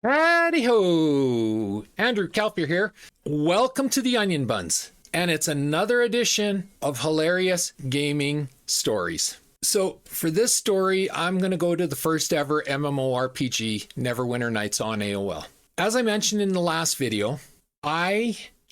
Howdy ho! Andrew Kalpier here. Welcome to the Onion Buns. And it's another edition of hilarious gaming stories. So for this story, I'm going to go to the first ever MMORPG, Neverwinter Nights on AOL. As I mentioned in the last video,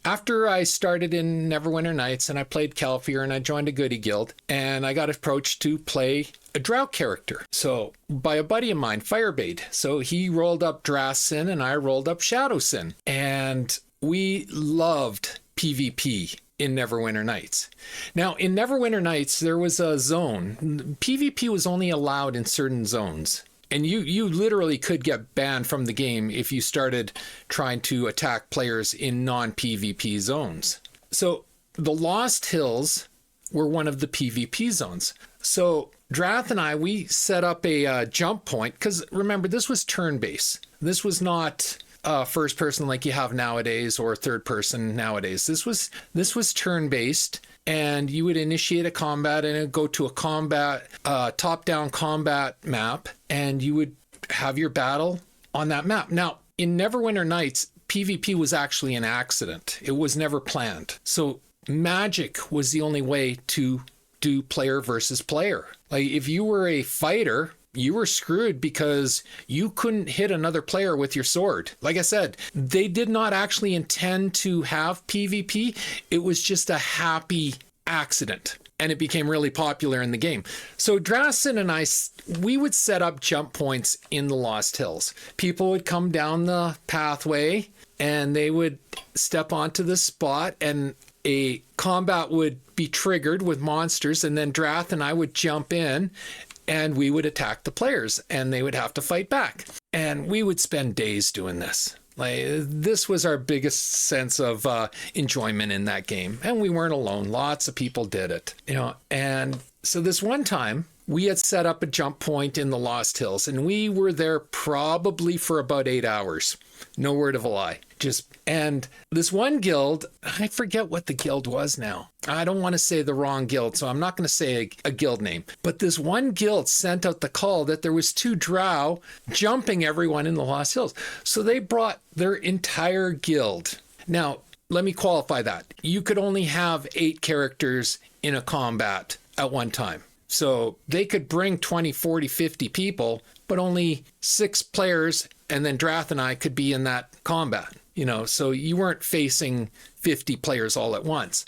after I started in Neverwinter Nights and I played Kalpier and I joined a goody guild and I got approached to play a drought character. So by a buddy of mine, Firebait. So he rolled up Drassin and I rolled up Shadowsin. And we loved PvP in Neverwinter Nights. Now in Neverwinter Nights, there was a zone. PvP was only allowed in certain zones. And you literally could get banned from the game if you started trying to attack players in non-PvP zones. So the Lost Hills were one of the PvP zones. So Drath and we set up a jump point, because remember, this was turn-based. This was not first person like you have nowadays or third person nowadays. This was turn-based, and you would initiate a combat and it'd go to a combat, top-down combat map, and you would have your battle on that map. Now, in Neverwinter Nights, PvP was actually an accident. It was never planned. So magic was the only way to do player versus player. Like if you were a fighter, you were screwed because you couldn't hit another player with your sword. Like I said, they did not actually intend to have PvP. It was just a happy accident. And it became really popular in the game. So Drassin and we would set up jump points in the Lost Hills. People would come down the pathway and they would step onto the spot and a combat would be triggered with monsters, and then Drath and I would jump in and we would attack the players and they would have to fight back. And we would spend days doing this. Like this was our biggest sense of enjoyment in that game. And we weren't alone. Lots of people did it, and so this one time we had set up a jump point in the Lost Hills and we were there probably for about 8 hours. No word of a lie. And this one guild, I forget what the guild was now. I don't want to say the wrong guild, so I'm not going to say a guild name. But this one guild sent out the call that there was 2 drow jumping everyone in the Lost Hills. So they brought their entire guild. Now, let me qualify that. You could only have 8 characters in a combat at one time. So they could bring 20, 40, 50 people, but only 6 players, and then Drath and I could be in that combat. So you weren't facing 50 players all at once.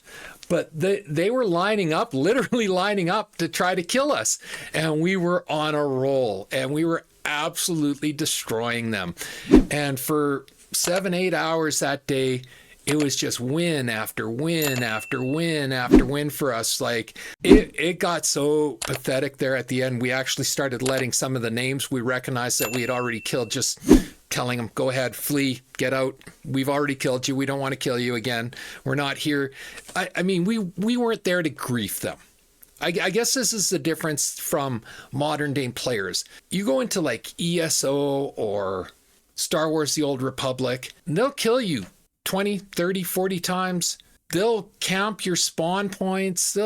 But they were literally lining up to try to kill us. And we were on a roll, and we were absolutely destroying them. And for 7-8 hours that day, it was just win after win after win after win for us. Like it got so pathetic there at the end. We actually started letting some of the names we recognized that we had already killed, just telling them, go ahead, flee, get out. We've already killed you. We don't want to kill you again. We're not here. I mean, we weren't there to grief them. I guess this is the difference from modern day players. You go into like ESO or Star Wars The Old Republic, and they'll kill you 20, 30, 40 times. They'll camp your spawn points.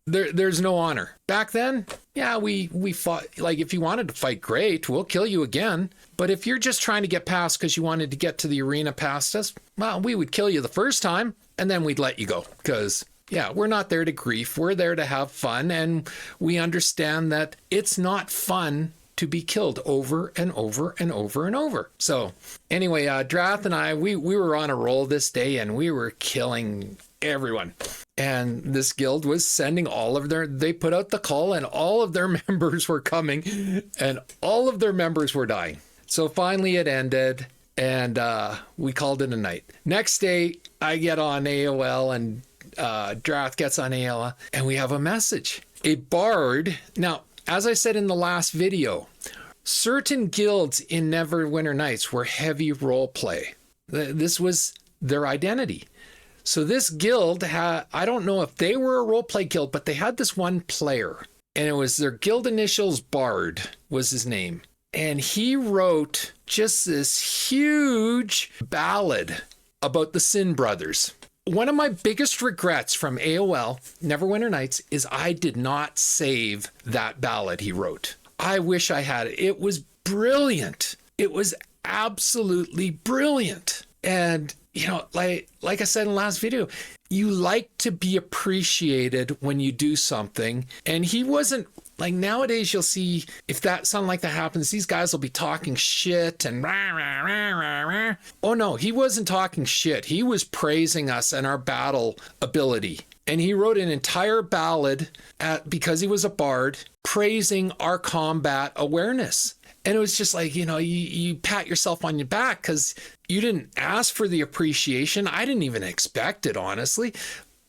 There's no honor. Back then, yeah, we fought. Like if you wanted to fight, great, we'll kill you again. But if you're just trying to get past because you wanted to get to the arena past us, well, we would kill you the first time and then we'd let you go. Because yeah, we're not there to grief. We're there to have fun. And we understand that it's not fun to be killed over and over and over and over. So anyway, Drath and we were on a roll this day and we were killing everyone. And this guild was sending they put out the call and all of their members were coming and all of their members were dying. So finally it ended and we called it a night. Next day, I get on AOL and Drath gets on AOL and we have a message. A bard. Now, as I said in the last video, certain guilds in Neverwinter Nights were heavy role play. This was their identity. So this guild I don't know if they were a role play guild, but they had this one player, and it was their guild initials, Bard was his name. And he wrote just this huge ballad about the Sin Brothers. One of my biggest regrets from AOL, Neverwinter Nights, is I did not save that ballad he wrote. I wish I had it. It was brilliant. It was absolutely brilliant. And, you know, like I said in the last video, you like to be appreciated when you do something. And he wasn't like, nowadays you'll see if that something like that happens, these guys will be talking shit and rah, rah, rah, rah, rah. Oh no, he wasn't talking shit. He was praising us and our battle ability. And he wrote an entire ballad because he was a bard, praising our combat awareness. And it was just like, you know, you pat yourself on your back because you didn't ask for the appreciation. I didn't even expect it, honestly.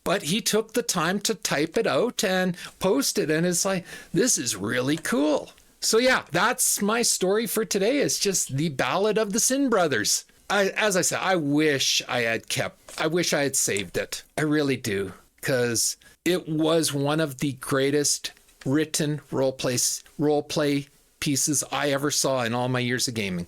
But he took the time to type it out and post it. And it's like, this is really cool. So yeah, that's my story for today. It's just the Ballad of the Sin Brothers. As I said, I wish I had saved it. I really do. Because it was one of the greatest written role play pieces I ever saw in all my years of gaming.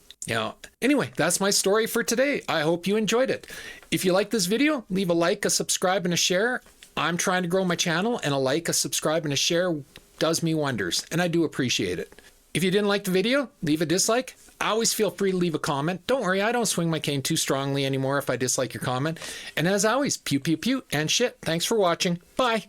Anyway, that's my story for today. I hope you enjoyed it. If you like this video, leave a like, a subscribe, and a share. I'm trying to grow my channel, and a like, a subscribe, and a share does me wonders, and I do appreciate it. If you didn't like the video, leave a dislike. I always feel free to leave a comment. Don't worry, I don't swing my cane too strongly anymore if I dislike your comment. And as always, pew, pew, pew, and shit. Thanks for watching. Bye.